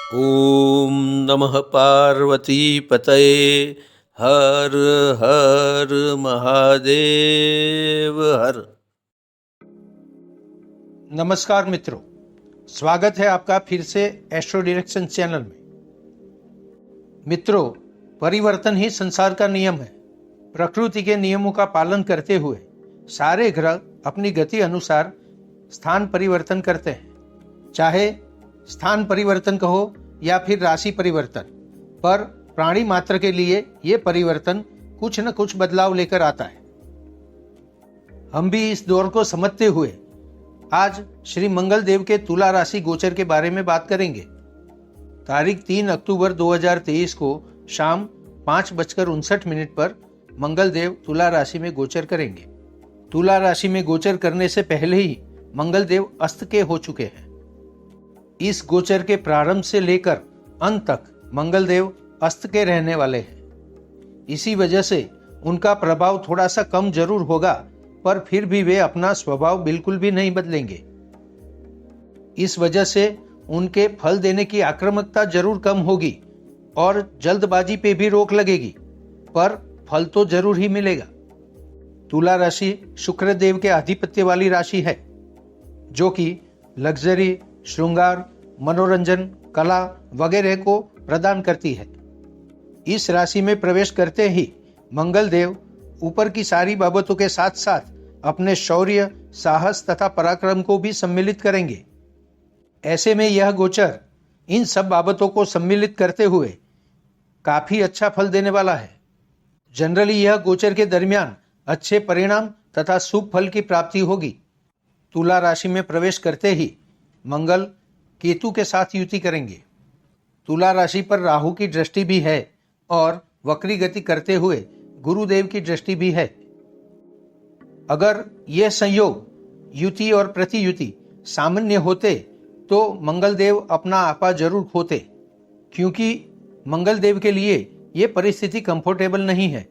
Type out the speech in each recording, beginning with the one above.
ॐ नमः पार्वतीपतये हर हर महादेव हर। नमस्कार मित्रों, स्वागत है आपका फिर से एस्ट्रो डायरेक्शन चैनल में। मित्रों, परिवर्तन ही संसार का नियम है। प्रकृति के नियमों का पालन करते हुए सारे ग्रह अपनी गति अनुसार स्थान परिवर्तन करते हैं। चाहे स्थान परिवर्तन कहो या फिर राशि परिवर्तन, पर प्राणी मात्र के लिए ये परिवर्तन कुछ न कुछ बदलाव लेकर आता है। हम भी इस दौर को समझते हुए आज श्री मंगल देव के तुला राशि गोचर के बारे में बात करेंगे। तारीख 3 अक्टूबर 2023 को शाम 5:59 पर मंगल देव तुला राशि में गोचर करेंगे। तुला राशि में गोचर करने से पहले ही मंगल देव अस्त के हो चुके हैं। इस गोचर के प्रारंभ से लेकर अंत तक मंगल देव अस्त के रहने वाले हैं। इसी वजह से उनका प्रभाव थोड़ा सा कम जरूर होगा, पर फिर भी वे अपना स्वभाव बिल्कुल भी नहीं बदलेंगे। इस वजह से उनके फल देने की आक्रामकता जरूर कम होगी और जल्दबाजी पे भी रोक लगेगी, पर फल तो जरूर ही मिलेगा। तुला राशि शुक्र देव के आधिपत्य वाली राशि है, जो कि लग्जरी, श्रृंगार, मनोरंजन, कला वगैरह को प्रदान करती है। इस राशि में प्रवेश करते ही मंगल देव ऊपर की सारी बाबतों के साथ साथ अपने शौर्य, साहस तथा पराक्रम को भी सम्मिलित करेंगे। ऐसे में यह गोचर इन सब बाबतों को सम्मिलित करते हुए काफी अच्छा फल देने वाला है। जनरली यह गोचर के दरमियान अच्छे परिणाम तथा शुभ फल की प्राप्ति होगी। तुला राशि में प्रवेश करते ही मंगल केतु के साथ युति करेंगे। तुला राशि पर राहु की दृष्टि भी है और वक्री गति करते हुए गुरुदेव की दृष्टि भी है। अगर यह संयोग युति और प्रतियुति सामान्य होते तो मंगल देव अपना आपा जरूर खोते, क्योंकि मंगल देव के लिए यह परिस्थिति कंफर्टेबल नहीं है।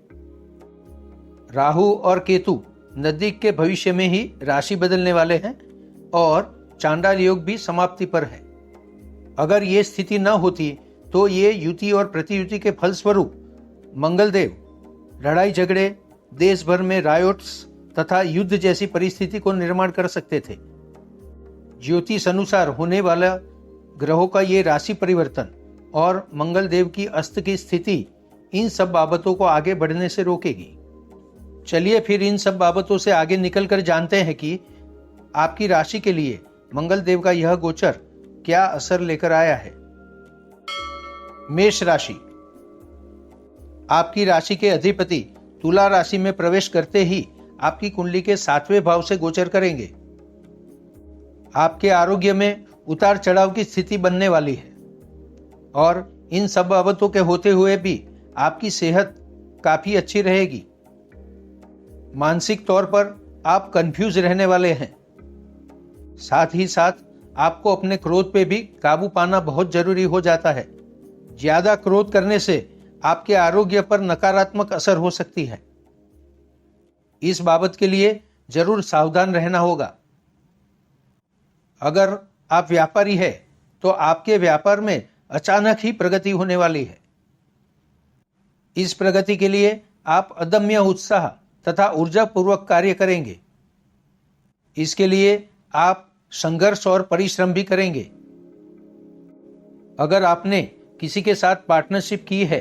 राहु और केतु नजदीक के भविष्य में ही राशि बदलने वाले हैं और चांडाल योग भी समाप्ति पर है। अगर ये स्थिति न होती तो ये युति और प्रतियुति के फलस्वरूप मंगल देव लड़ाई झगड़े, देश भर में रायोट्स तथा युद्ध जैसी परिस्थिति को निर्माण कर सकते थे। ज्योतिष अनुसार होने वाला ग्रहों का ये राशि परिवर्तन और मंगल देव की अस्त की स्थिति इन सब बाबतों को आगे बढ़ने से रोकेगी। चलिए फिर इन सब बाबतों से आगे निकलकर जानते हैं कि आपकी राशि के लिए मंगल देव का यह गोचर क्या असर लेकर आया है। मेष राशि। आपकी राशि के अधिपति तुला राशि में प्रवेश करते ही आपकी कुंडली के 7वें भाव से गोचर करेंगे। आपके आरोग्य में उतार चढ़ाव की स्थिति बनने वाली है और इन सब बाबतों के होते हुए भी आपकी सेहत काफी अच्छी रहेगी। मानसिक तौर पर आप कंफ्यूज रहने वाले हैं। साथ ही साथ आपको अपने क्रोध पे भी काबू पाना बहुत जरूरी हो जाता है। ज्यादा क्रोध करने से आपके आरोग्य पर नकारात्मक असर हो सकती है। इस बाबत के लिए जरूर सावधान रहना होगा। अगर आप व्यापारी है तो आपके व्यापार में अचानक ही प्रगति होने वाली है। इस प्रगति के लिए आप अदम्य उत्साह तथा ऊर्जा पूर्वक कार्य करेंगे। इसके लिए आप संघर्ष और परिश्रम भी करेंगे। अगर आपने किसी के साथ पार्टनरशिप की है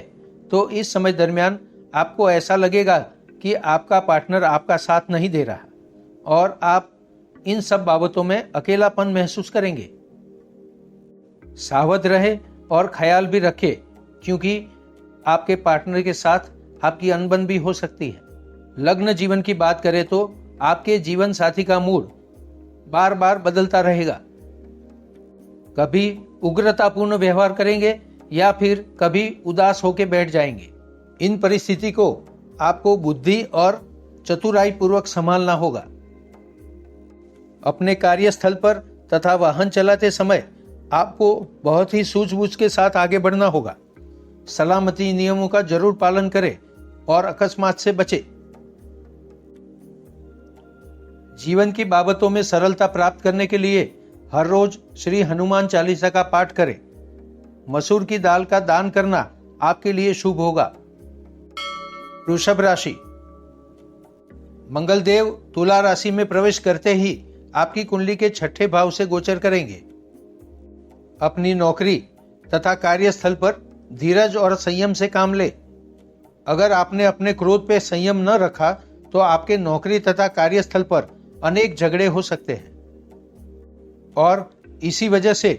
तो इस समय दरमियान आपको ऐसा लगेगा कि आपका पार्टनर आपका साथ नहीं दे रहा और आप इन सब बाबतों में अकेलापन महसूस करेंगे। सावध रहे और ख्याल भी रखें, क्योंकि आपके पार्टनर के साथ आपकी अनबन भी हो सकती है। लग्न जीवन की बात करें तो आपके जीवन साथी का मूड बार बार बदलता रहेगा। कभी उग्रतापूर्ण व्यवहार करेंगे या फिर कभी उदास होकर बैठ जाएंगे। इन परिस्थिति को आपको बुद्धि और चतुराई पूर्वक संभालना होगा। अपने कार्यस्थल पर तथा वाहन चलाते समय आपको बहुत ही सूझबूझ के साथ आगे बढ़ना होगा। सलामती नियमों का जरूर पालन करें और अकस्मात से बचें। जीवन की बाबतों में सरलता प्राप्त करने के लिए हर रोज श्री हनुमान चालीसा का पाठ करें। मसूर की दाल का दान करना आपके लिए शुभ होगा। वृषभ राशि। मंगल देव तुला राशि में प्रवेश करते ही आपकी कुंडली के छठे भाव से गोचर करेंगे। अपनी नौकरी तथा कार्यस्थल पर धीरज और संयम से काम ले। अगर आपने अपने क्रोध पे संयम न रखा तो आपके नौकरी तथा कार्यस्थल पर अनेक झगड़े हो सकते हैं और इसी वजह से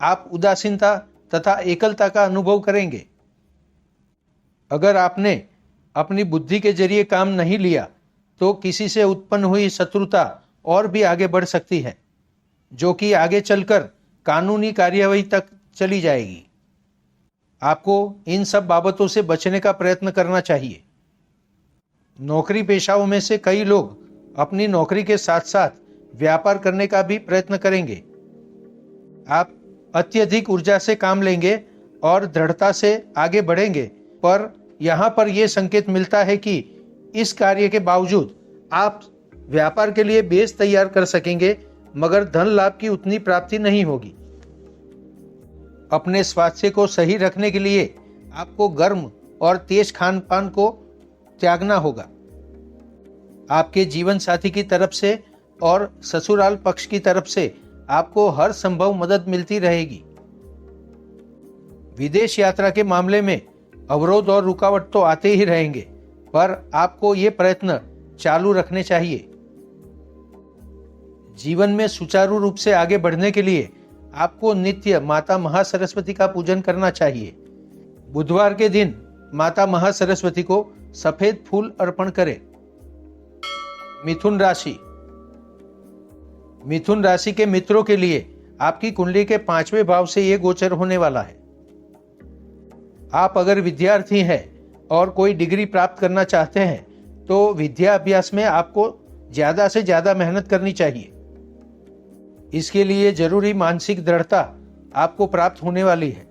आप उदासीनता तथा एकलता का अनुभव करेंगे। अगर आपने अपनी बुद्धि के जरिए काम नहीं लिया तो किसी से उत्पन्न हुई शत्रुता और भी आगे बढ़ सकती है, जो कि आगे चलकर कानूनी कार्यवाही तक चली जाएगी। आपको इन सब बाबतों से बचने का प्रयत्न करना चाहिए। नौकरी पेशाओं में से कई लोग अपनी नौकरी के साथ साथ व्यापार करने का भी प्रयत्न करेंगे। आप अत्यधिक ऊर्जा से काम लेंगे और दृढ़ता से आगे बढ़ेंगे, पर यहाँ पर यह संकेत मिलता है कि इस कार्य के बावजूद आप व्यापार के लिए बेस तैयार कर सकेंगे, मगर धन लाभ की उतनी प्राप्ति नहीं होगी। अपने स्वास्थ्य को सही रखने के लिए आपको गर्म और तेज खान पान को त्यागना होगा। आपके जीवन साथी की तरफ से और ससुराल पक्ष की तरफ से आपको हर संभव मदद मिलती रहेगी। विदेश यात्रा के मामले में अवरोध और रुकावट तो आते ही रहेंगे, पर आपको ये प्रयत्न चालू रखने चाहिए। जीवन में सुचारू रूप से आगे बढ़ने के लिए आपको नित्य माता महासरस्वती का पूजन करना चाहिए। बुधवार के दिन माता महासरस्वती को सफेद फूल अर्पण करें। मिथुन राशि। मिथुन राशि के मित्रों के लिए आपकी कुंडली के 5वें भाव से यह गोचर होने वाला है। आप अगर विद्यार्थी हैं और कोई डिग्री प्राप्त करना चाहते हैं तो विद्या अभ्यास में आपको ज्यादा से ज्यादा मेहनत करनी चाहिए। इसके लिए जरूरी मानसिक दृढ़ता आपको प्राप्त होने वाली है।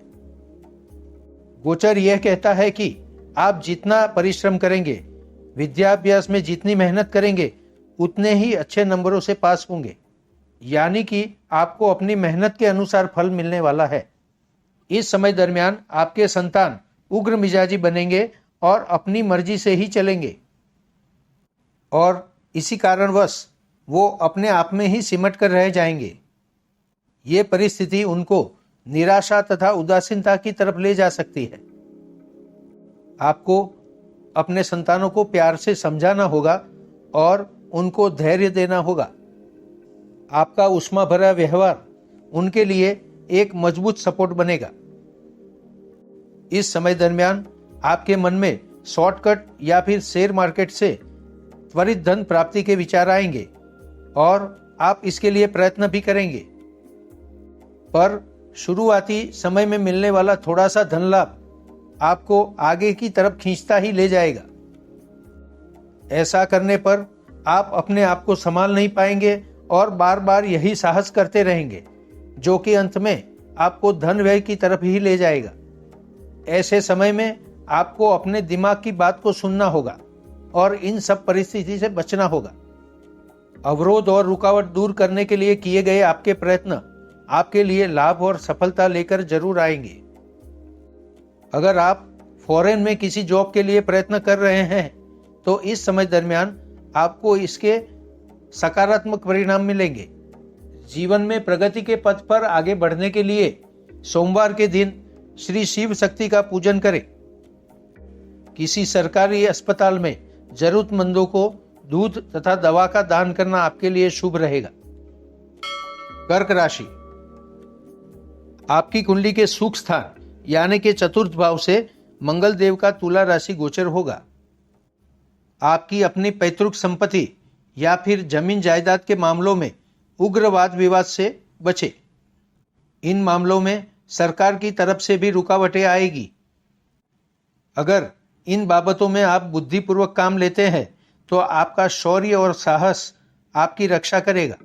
गोचर यह कहता है कि आप जितना परिश्रम करेंगे, विद्याभ्यास में जितनी मेहनत करेंगे, उतने ही अच्छे नंबरों से पास होंगे, यानी कि आपको अपनी मेहनत के अनुसार फल मिलने वाला है। इस समय दरमियान आपके संतान उग्र मिजाजी बनेंगे और अपनी मर्जी से ही चलेंगे और इसी कारणवश वो अपने आप में ही सिमट कर रह जाएंगे। ये परिस्थिति उनको निराशा तथा उदासीनता की तरफ ले जा सकती है। आपको अपने संतानों को प्यार से समझाना होगा और उनको धैर्य देना होगा। आपका उष्मा भरा व्यवहार उनके लिए एक मजबूत सपोर्ट बनेगा। इस समय दरमियान आपके मन में शॉर्टकट या फिर शेयर मार्केट से त्वरित धन प्राप्ति के विचार आएंगे और आप इसके लिए प्रयत्न भी करेंगे, पर शुरुआती समय में मिलने वाला थोड़ा सा धन लाभ आपको आगे की तरफ खींचता ही ले जाएगा। ऐसा करने पर आप अपने आप को संभाल नहीं पाएंगे और बार बार यही साहस करते रहेंगे, जो कि अंत में आपको धन व्यय की तरफ ही ले जाएगा। ऐसे समय में आपको अपने दिमाग की बात को सुनना होगा और इन सब परिस्थिति से बचना होगा। अवरोध और रुकावट दूर करने के लिए किए गए आपके प्रयत्न आपके लिए लाभ और सफलता लेकर जरूर आएंगे। अगर आप फॉरेन में किसी जॉब के लिए प्रयत्न कर रहे हैं तो इस समय दरमियान आपको इसके सकारात्मक परिणाम मिलेंगे। जीवन में प्रगति के पथ पर आगे बढ़ने के लिए सोमवार के दिन श्री शिव शक्ति का पूजन करें। किसी सरकारी अस्पताल में जरूरतमंदों को दूध तथा दवा का दान करना आपके लिए शुभ रहेगा। कर्क राशि। आपकी कुंडली के सुख स्थान यानी के चतुर्थ भाव से मंगल देव का तुला राशि गोचर होगा। आपकी अपनी पैतृक संपत्ति या फिर जमीन जायदाद के मामलों में उग्र वाद विवाद से बचे। इन मामलों में सरकार की तरफ से भी रुकावटें आएगी। अगर इन बाबतों में आप बुद्धिपूर्वक काम लेते हैं तो आपका शौर्य और साहस आपकी रक्षा करेगा।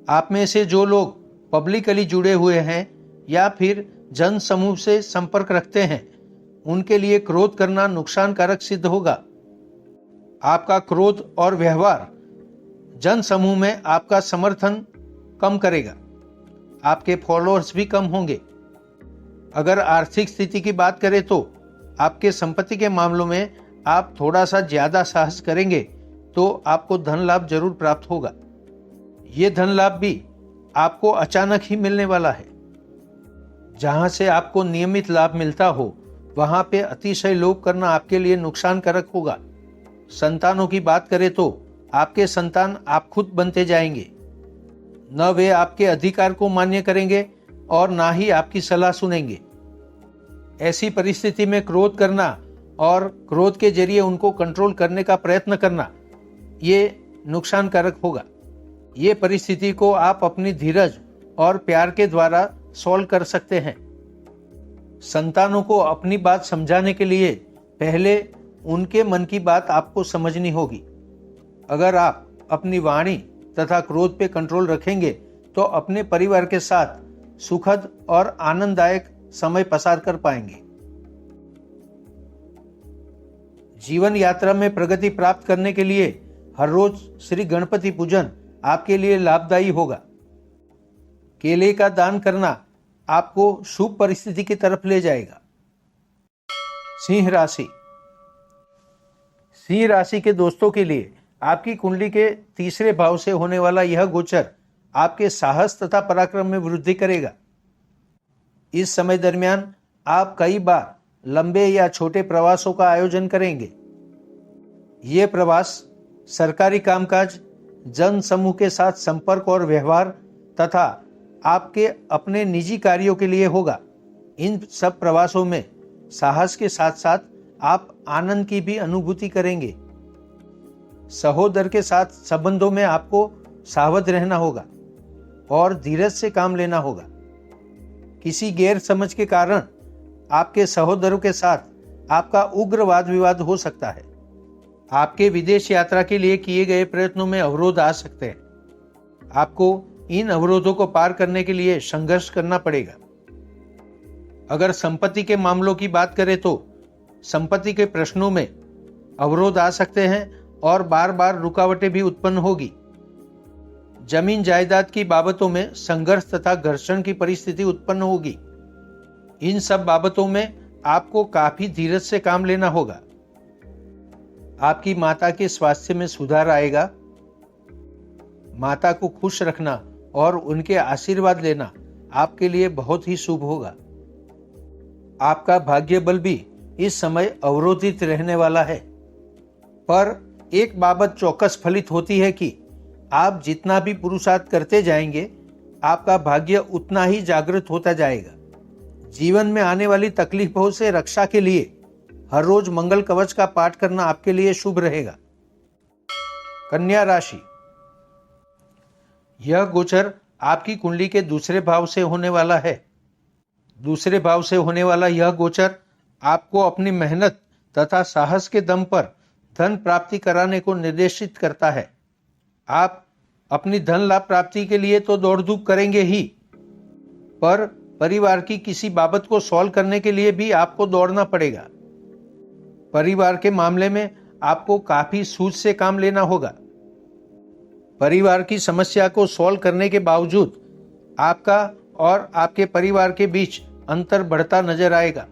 आप में से जो लोग पब्लिकली जुड़े हुए हैं या फिर जन समूह से संपर्क रखते हैं, उनके लिए क्रोध करना नुकसानकारक सिद्ध होगा। आपका क्रोध और व्यवहार जन समूह में आपका समर्थन कम करेगा। आपके फॉलोअर्स भी कम होंगे। अगर आर्थिक स्थिति की बात करें तो आपके संपत्ति के मामलों में आप थोड़ा सा ज्यादा साहस करेंगे तो आपको धन लाभ जरूर प्राप्त होगा। ये धन लाभ भी आपको अचानक ही मिलने वाला है। जहां से आपको नियमित लाभ मिलता हो वहां पे अतिशय लोभ करना आपके लिए नुकसानकारक होगा। संतानों की बात करें तो आपके संतान आप खुद बनते जाएंगे। न वे आपके अधिकार को मान्य करेंगे और ना ही आपकी सलाह सुनेंगे। ऐसी परिस्थिति में क्रोध करना और क्रोध के जरिए उनको कंट्रोल करने का प्रयत्न करना ये नुकसानकारक होगा। ये परिस्थिति को आप अपनी धीरज और प्यार के द्वारा सॉल्व कर सकते हैं। संतानों को अपनी बात समझाने के लिए पहले उनके मन की बात आपको समझनी होगी। अगर आप अपनी वाणी तथा क्रोध पे कंट्रोल रखेंगे तो अपने परिवार के साथ सुखद और आनंददायक समय पसार कर पाएंगे। जीवन यात्रा में प्रगति प्राप्त करने के लिए हर रोज श्री गणपति पूजन आपके लिए लाभदायी होगा। केले का दान करना आपको शुभ परिस्थिति की तरफ ले जाएगा। सिंह राशि। सिंह राशि के दोस्तों के लिए आपकी कुंडली के तीसरे भाव से होने वाला यह गोचर आपके साहस तथा पराक्रम में वृद्धि करेगा। इस समय दरमियान आप कई बार लंबे या छोटे प्रवासों का आयोजन करेंगे। ये प्रवास सरकारी कामकाज, जन समूह के साथ संपर्क और व्यवहार तथा आपके अपने निजी कार्यों के लिए होगा। इन सब प्रवासों में साहस के साथ साथ आप आनंद की भी अनुभूति करेंगे। सहोदर के साथ संबंधों में आपको सावध रहना होगा और धीरज से काम लेना होगा। किसी गैर समझ के कारण आपके सहोदरों के साथ आपका उग्र वाद विवाद हो सकता है। आपके विदेश यात्रा के लिए किए गए प्रयत्नों में अवरोध आ सकते हैं। आपको इन अवरोधों को पार करने के लिए संघर्ष करना पड़ेगा। अगर संपत्ति के मामलों की बात करें तो संपत्ति के प्रश्नों में अवरोध आ सकते हैं और बार बार रुकावटें भी उत्पन्न होगी। जमीन जायदाद की बाबतों में संघर्ष तथा घर्षण की परिस्थिति उत्पन्न होगी। इन सब बाबतों में आपको काफी धीरज से काम लेना होगा। आपकी माता के स्वास्थ्य में सुधार आएगा। माता को खुश रखना और उनके आशीर्वाद लेना आपके लिए बहुत ही शुभ होगा। आपका भाग्य बल भी इस समय अवरोधित रहने वाला है, पर एक बाबत चौकस फलित होती है कि आप जितना भी पुरुषार्थ करते जाएंगे आपका भाग्य उतना ही जागृत होता जाएगा। जीवन में आने वाली तकलीफों से रक्षा के लिए हर रोज मंगल कवच का पाठ करना आपके लिए शुभ रहेगा। कन्या राशि। यह गोचर आपकी कुंडली के दूसरे भाव से होने वाला है। दूसरे भाव से होने वाला यह गोचर आपको अपनी मेहनत तथा साहस के दम पर धन प्राप्ति कराने को निर्देशित करता है। आप अपनी धन लाभ प्राप्ति के लिए तो दौड़ धूप करेंगे ही, पर परिवार की किसी बाबत को सॉल्व करने के लिए भी आपको दौड़ना पड़ेगा। परिवार के मामले में आपको काफी सूझ से काम लेना होगा। परिवार की समस्या को सॉल्व करने के बावजूद आपका और आपके परिवार के बीच अंतर बढ़ता नजर आएगा।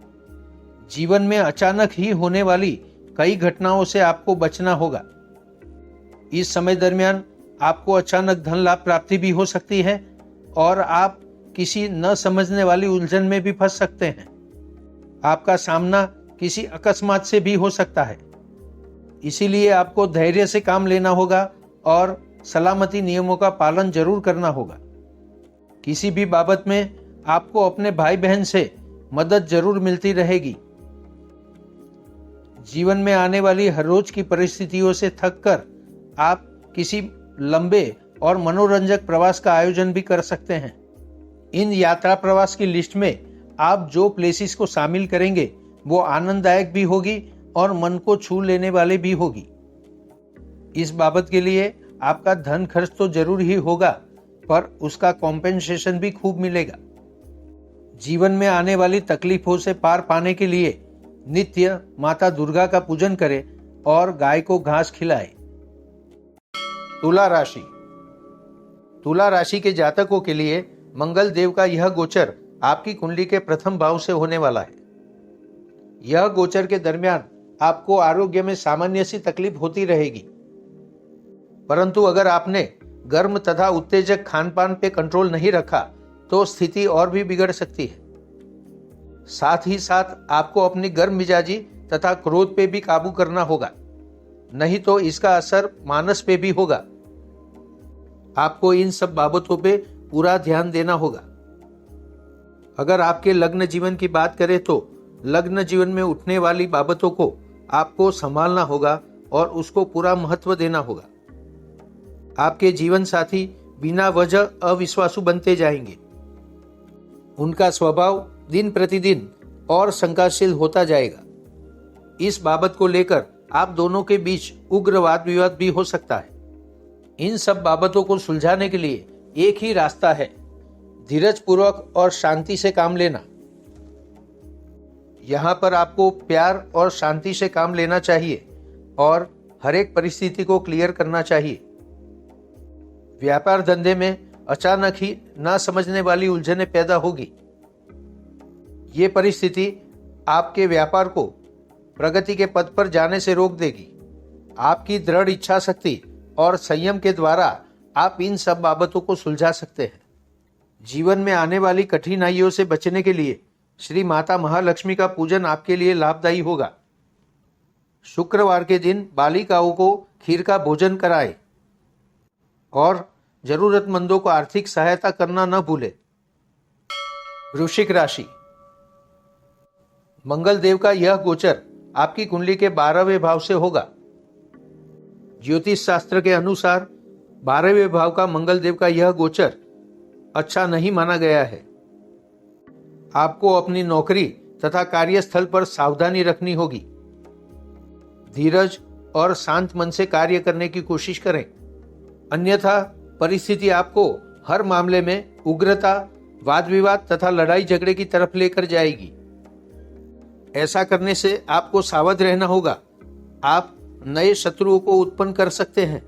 जीवन में अचानक ही होने वाली कई घटनाओं से आपको बचना होगा। इस समय दरमियान आपको अचानक धन लाभ प्राप्ति भी हो सकती है और आप किसी न समझने वाली उलझन में भी फंस सकते हैं। आपका सामना किसी अकस्मात से भी हो सकता है। इसीलिए आपको धैर्य से काम लेना होगा और सलामती नियमों का पालन जरूर करना होगा। किसी भी बाबत में आपको अपने भाई बहन से मदद जरूर मिलती रहेगी। जीवन में आने वाली हर रोज की परिस्थितियों से थककर आप किसी लंबे और मनोरंजक प्रवास का आयोजन भी कर सकते हैं। इन यात्रा प्रवास की लिस्ट में आप जो प्लेसेस को शामिल करेंगे वो आनंददायक भी होगी और मन को छू लेने वाले भी होगी। इस बाबत के लिए आपका धन खर्च तो जरूर ही होगा, पर उसका कॉम्पेंसेशन भी खूब मिलेगा। जीवन में आने वाली तकलीफों से पार पाने के लिए नित्य माता दुर्गा का पूजन करें और गाय को घास खिलाएं। तुला राशि। तुला राशि के जातकों के लिए मंगल देव का यह गोचर आपकी कुंडली के प्रथम भाव से होने वाला है। यह गोचर के दरमियान आपको आरोग्य में सामान्य सी तकलीफ होती रहेगी, परंतु अगर आपने गर्म तथा उत्तेजक खान पान पे कंट्रोल नहीं रखा तो स्थिति और भी बिगड़ सकती है। साथ ही साथ आपको अपनी गर्म मिजाजी तथा क्रोध पे भी काबू करना होगा, नहीं तो इसका असर मानस पे भी होगा। आपको इन सब बाबतों पे पूरा ध्यान देना होगा। अगर आपके लग्न जीवन की बात करें तो लग्न जीवन में उठने वाली बाबतों को आपको संभालना होगा और उसको पूरा महत्व देना होगा। आपके जीवन साथी बिना वजह अविश्वासु बनते जाएंगे। उनका स्वभाव दिन प्रतिदिन और शंकाशील होता जाएगा। इस बाबत को लेकर आप दोनों के बीच उग्र वाद विवाद भी हो सकता है। इन सब बाबतों को सुलझाने के लिए एक ही रास्ता है, धीरज पूर्वक और शांति से काम लेना। यहाँ पर आपको प्यार और शांति से काम लेना चाहिए और हर एक परिस्थिति को क्लियर करना चाहिए। व्यापार धंधे में अचानक ही ना समझने वाली उलझनें पैदा होगी। ये परिस्थिति आपके व्यापार को प्रगति के पथ पर जाने से रोक देगी। आपकी दृढ़ इच्छा शक्ति और संयम के द्वारा आप इन सब बाबतों को सुलझा सकते हैं। जीवन में आने वाली कठिनाइयों से बचने के लिए श्री माता महालक्ष्मी का पूजन आपके लिए लाभदायी होगा। शुक्रवार के दिन बालिकाओं को खीर का भोजन कराएं और जरूरतमंदों को आर्थिक सहायता करना न भूलें। वृश्चिक राशि, मंगल देव का यह गोचर आपकी कुंडली के 12वें भाव से होगा। ज्योतिष शास्त्र के अनुसार 12वें भाव का मंगल देव का यह गोचर अच्छा नहीं माना गया है। आपको अपनी नौकरी तथा कार्यस्थल पर सावधानी रखनी होगी। धीरज और शांत मन से कार्य करने की कोशिश करें, अन्यथा परिस्थिति आपको हर मामले में उग्रता, वाद विवाद तथा लड़ाई झगड़े की तरफ लेकर जाएगी। ऐसा करने से आपको सावध रहना होगा। आप नए शत्रुओं को उत्पन्न कर सकते हैं।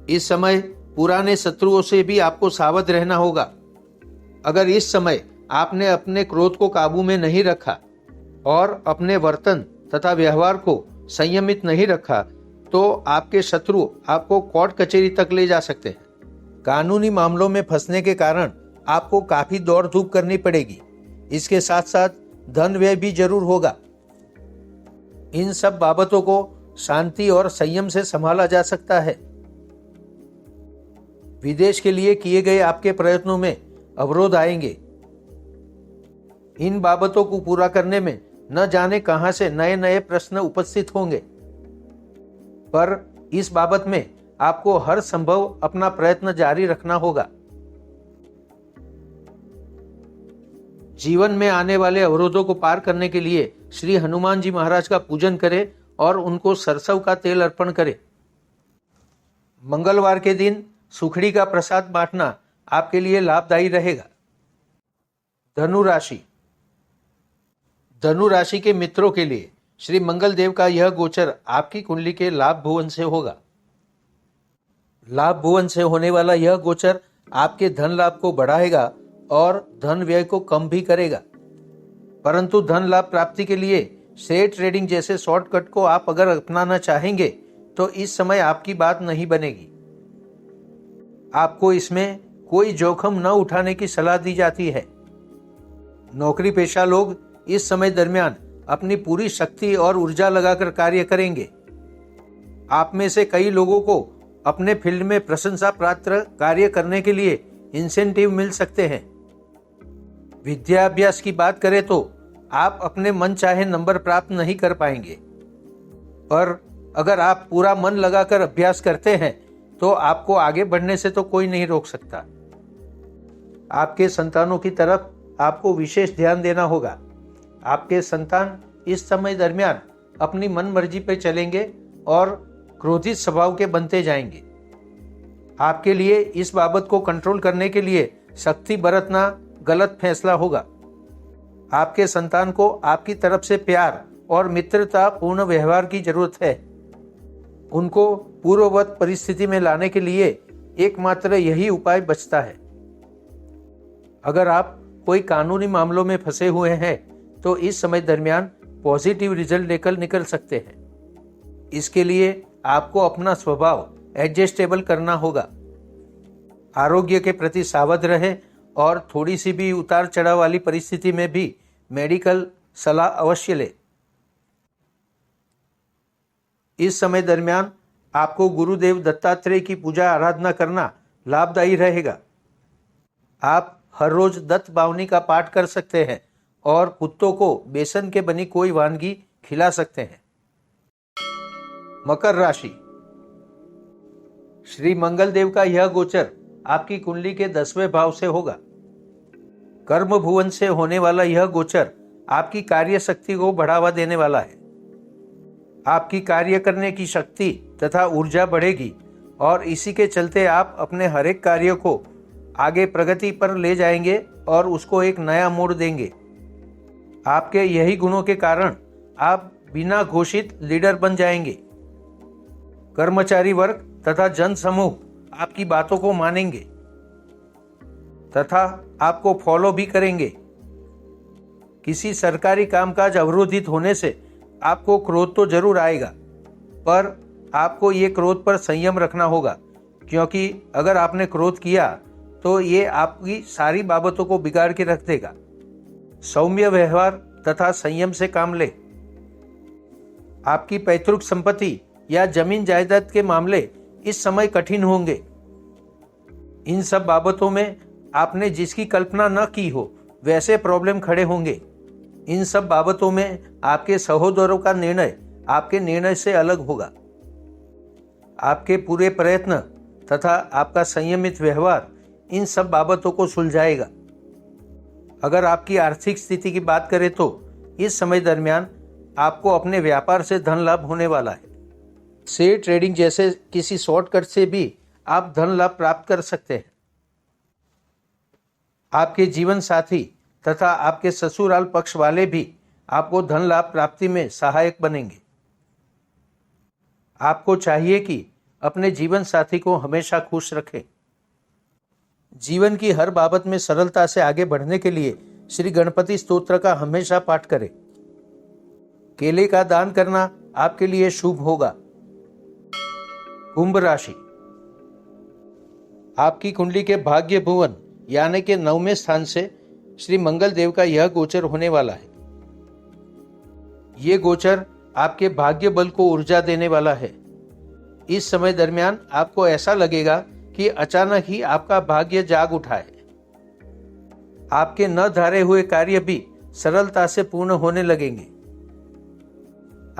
इस समय पुराने शत्रुओं से भी आपको सावध रहना होगा। अगर इस समय आपने अपने क्रोध को काबू में नहीं रखा और अपने वर्तन तथा व्यवहार को संयमित नहीं रखा तो आपके शत्रु आपको कोर्ट कचहरी तक ले जा सकते हैं। कानूनी मामलों में फंसने के कारण आपको काफी दौड़ धूप करनी पड़ेगी। इसके साथ साथ धन व्यय भी जरूर होगा। इन सब बाबतों को शांति और संयम से संभाला जा सकता है। विदेश के लिए किए गए आपके प्रयत्नों में अवरोध आएंगे। इन बाबतों को पूरा करने में न जाने कहां से नए नए प्रश्न उपस्थित होंगे, पर इस बाबत में आपको हर संभव अपना प्रयत्न जारी रखना होगा। जीवन में आने वाले अवरोधों को पार करने के लिए श्री हनुमान जी महाराज का पूजन करें और उनको सरसों का तेल अर्पण करें। मंगलवार के दिन सुखड़ी का प्रसाद बांटना आपके लिए लाभदायी रहेगा। धनु राशि, धनु राशि के मित्रों के लिए श्री मंगल देव का यह गोचर आपकी कुंडली के लाभ भुवन से होगा। लाभ भुवन से होने वाला यह गोचर आपके धन लाभ को बढ़ाएगा और धन व्यय को कम भी करेगा। परंतु धन लाभ प्राप्ति के लिए शेयर ट्रेडिंग जैसे शॉर्टकट को आप अगर अपनाना चाहेंगे तो इस समय आपकी बात नहीं बनेगी। आपको इसमें कोई जोखिम न उठाने की सलाह दी जाती है। नौकरी पेशा लोग इस समय दरमियान अपनी पूरी शक्ति और ऊर्जा लगाकर कार्य करेंगे। आप में से कई लोगों को अपने फील्ड में प्रशंसा पात्र कार्य करने के लिए इंसेंटिव मिल सकते हैं। विद्याभ्यास की बात करें तो आप अपने मन चाहे नंबर प्राप्त नहीं कर पाएंगे, पर अगर आप पूरा मन लगाकर अभ्यास करते हैं तो आपको आगे बढ़ने से तो कोई नहीं रोक सकता। आपके संतानों की तरफ आपको विशेष ध्यान देना होगा। आपके संतान इस समय दरमियान अपनी मन मर्जी पर चलेंगे और क्रोधित स्वभाव के बनते जाएंगे। आपके लिए इस बाबत को कंट्रोल करने के लिए सख्ती बरतना गलत फैसला होगा। आपके संतान को आपकी तरफ से प्यार और मित्रता पूर्ण व्यवहार की जरूरत है। उनको पूर्ववत परिस्थिति में लाने के लिए एकमात्र यही उपाय बचता है। अगर आप कोई कानूनी मामलों में फंसे हुए हैं तो इस समय दरमियान पॉजिटिव रिजल्ट लेकर निकल सकते हैं। इसके लिए आपको अपना स्वभाव एडजस्टेबल करना होगा। आरोग्य के प्रति सावध रहें और थोड़ी सी भी उतार चढ़ाव वाली परिस्थिति में भी मेडिकल सलाह अवश्य लें। इस समय दरमियान आपको गुरुदेव दत्तात्रेय की पूजा आराधना करना लाभदायी रहेगा। आप हर रोज दत्त बावनी का पाठ कर सकते हैं और कुत्तों को बेसन के बनी कोई वानगी खिला सकते हैं। मकर राशि। श्री मंगल देव का यह गोचर आपकी कुंडली के 10वें भाव से होगा। कर्म भुवन से होने वाला यह गोचर आपकी कार्य शक्ति को बढ़ावा देने वाला है। आपकी कार्य करने की शक्ति तथा ऊर्जा बढ़ेगी और इसी के चलते आप अपने हर एक कार्य को आगे प्रगति पर ले जाएंगे और उसको एक नया मोड़ देंगे। आपके यही गुणों के कारण आप बिना घोषित लीडर बन जाएंगे। कर्मचारी वर्ग तथा जन समूह आपकी बातों को मानेंगे तथा आपको फॉलो भी करेंगे। किसी सरकारी कामकाज अवरोधित होने से आपको क्रोध तो जरूर आएगा, पर आपको ये क्रोध पर संयम रखना होगा, क्योंकि अगर आपने क्रोध किया तो ये आपकी सारी बाबतों को बिगाड़ के रख देगा। सौम्य व्यवहार तथा संयम से काम ले। आपकी पैतृक संपत्ति या जमीन जायदाद के मामले इस समय कठिन होंगे। इन सब बाबतों में आपने जिसकी कल्पना न की हो वैसे प्रॉब्लम खड़े होंगे। इन सब बाबतों में आपके सहोदरों का निर्णय आपके निर्णय से अलग होगा। आपके पूरे प्रयत्न तथा आपका संयमित व्यवहार इन सब बाबतों को सुलझाएगा। अगर आपकी आर्थिक स्थिति की बात करें तो इस समय दरमियान आपको अपने व्यापार से धन लाभ होने वाला है। शेयर ट्रेडिंग जैसे किसी शॉर्टकट से भी आप धन लाभ प्राप्त कर सकते हैं। आपके जीवन साथी तथा आपके ससुराल पक्ष वाले भी आपको धन लाभ प्राप्ति में सहायक बनेंगे। आपको चाहिए कि अपने जीवन साथी को हमेशा खुश रखें। जीवन की हर बाबत में सरलता से आगे बढ़ने के लिए श्री गणपति स्तोत्र का हमेशा पाठ करें। केले का दान करना आपके लिए शुभ होगा। कुंभ राशि। आपकी कुंडली के भाग्य भुवन यानी के 9वें स्थान से श्री मंगल देव का यह गोचर होने वाला है। ये गोचर आपके भाग्य बल को ऊर्जा देने वाला है। इस समय दरमियान आपको ऐसा लगेगा कि अचानक ही आपका भाग्य जाग उठा है। आपके न धारे हुए कार्य भी सरलता से पूर्ण होने लगेंगे।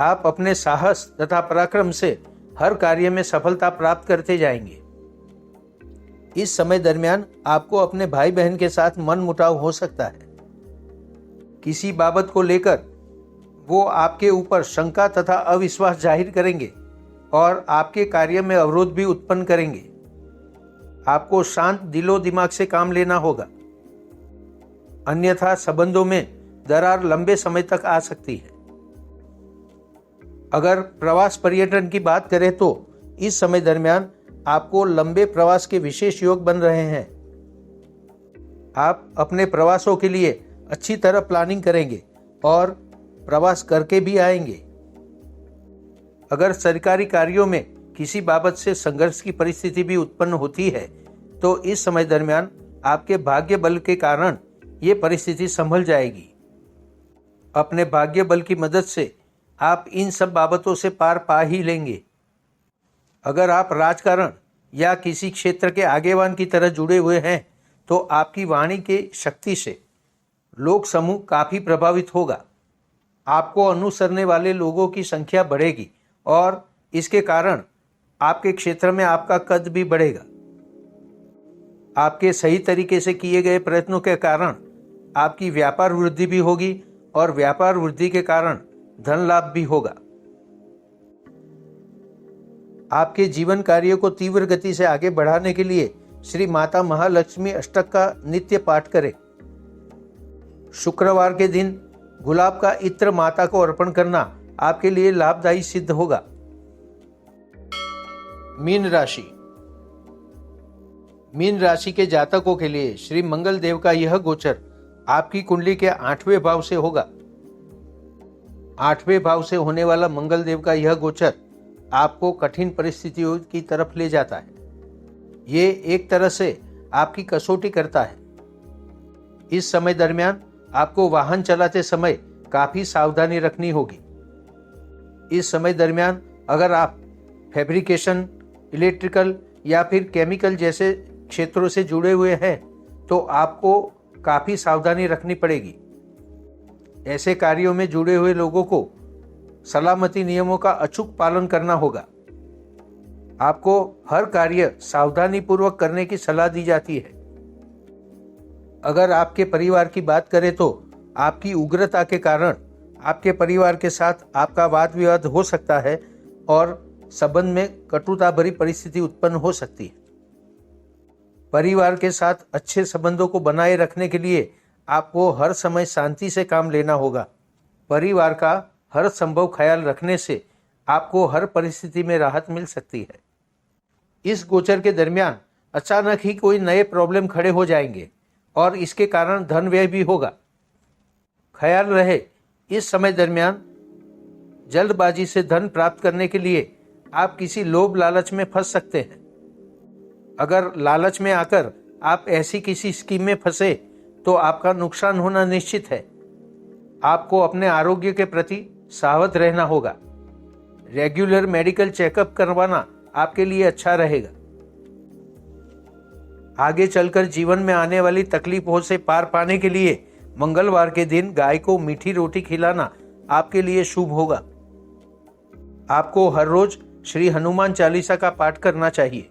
आप अपने साहस तथा पराक्रम से हर कार्य में सफलता प्राप्त करते जाएंगे। इस समय दरमियान आपको अपने भाई बहन के साथ मनमुटाव हो सकता है। किसी बाबत को लेकर वो आपके ऊपर शंका तथा अविश्वास जाहिर करेंगे और आपके कार्य में अवरोध भी उत्पन्न करेंगे। आपको शांत दिलो दिमाग से काम लेना होगा, अन्यथा संबंधों में दरार लंबे समय तक आ सकती है। अगर प्रवास पर्यटन की बात करें तो इस समय दरमियान आपको लंबे प्रवास के विशेष योग बन रहे हैं। आप अपने प्रवासों के लिए अच्छी तरह प्लानिंग करेंगे और प्रवास करके भी आएंगे। अगर सरकारी कार्यों में किसी बाबत से संघर्ष की परिस्थिति भी उत्पन्न होती है तो इस समय दरमियान आपके भाग्य बल के कारण ये परिस्थिति संभल जाएगी। अपने भाग्य बल की मदद से आप इन सब बाबतों से पार पा ही लेंगे। अगर आप राजकारण या किसी क्षेत्र के आगेवान की तरह जुड़े हुए हैं तो आपकी वाणी के शक्ति से लोक समूह काफी प्रभावित होगा। आपको अनुसरने वाले लोगों की संख्या बढ़ेगी और इसके कारण आपके क्षेत्र में आपका कद भी बढ़ेगा। आपके सही तरीके से किए गए प्रयत्नों के कारण आपकी व्यापार वृद्धि भी होगी और व्यापार वृद्धि के कारण धन लाभ भी होगा। आपके जीवन कार्य को तीव्र गति से आगे बढ़ाने के लिए श्री माता महालक्ष्मी अष्टक का नित्य पाठ करें। शुक्रवार के दिन गुलाब का इत्र माता को अर्पण करना आपके लिए लाभदायी सिद्ध होगा। मीन राशि। मीन राशि के जातकों के लिए श्री मंगल देव का यह गोचर आपकी कुंडली के 8वें भाव से होगा। 8वें भाव से होने वाला मंगल देव का यह गोचर आपको कठिन परिस्थितियों की तरफ ले जाता है। ये एक तरह से आपकी कसौटी करता है। इस समय दरमियान आपको वाहन चलाते समय काफी सावधानी रखनी होगी। इस समय दरमियान अगर आप फैब्रिकेशन, इलेक्ट्रिकल या फिर केमिकल जैसे क्षेत्रों से जुड़े हुए हैं तो आपको काफी सावधानी रखनी पड़ेगी। ऐसे कार्यों में जुड़े हुए लोगों को सलामती नियमों का अचूक पालन करना होगा। आपको हर कार्य सावधानी पूर्वक करने की सलाह दी जाती है। अगर आपके परिवार की बात करें तो आपकी उग्रता के कारण आपके परिवार के साथ आपका वाद विवाद हो सकता है और संबंध में कटुता भरी परिस्थिति उत्पन्न हो सकती है। परिवार के साथ अच्छे संबंधों को बनाए रखने के लिए आपको हर समय शांति से काम लेना होगा। परिवार का हर संभव ख्याल रखने से आपको हर परिस्थिति में राहत मिल सकती है। इस गोचर के दरमियान अचानक ही कोई नए प्रॉब्लम खड़े हो जाएंगे और इसके कारण धन व्यय भी होगा। ख्याल रहे, इस समय दरमियान जल्दबाजी से धन प्राप्त करने के लिए आप किसी लोभ लालच में फंस सकते हैं। अगर लालच में आकर आप ऐसी किसी स्कीम में फंसे तो आपका नुकसान होना निश्चित है। आपको अपने आरोग्य के प्रति सावध रहना होगा। रेगुलर मेडिकल चेकअप करवाना आपके लिए अच्छा रहेगा। आगे चलकर जीवन में आने वाली तकलीफों से पार पाने के लिए मंगलवार के दिन गाय को मीठी रोटी खिलाना आपके लिए शुभ होगा। आपको हर रोज श्री हनुमान चालीसा का पाठ करना चाहिए।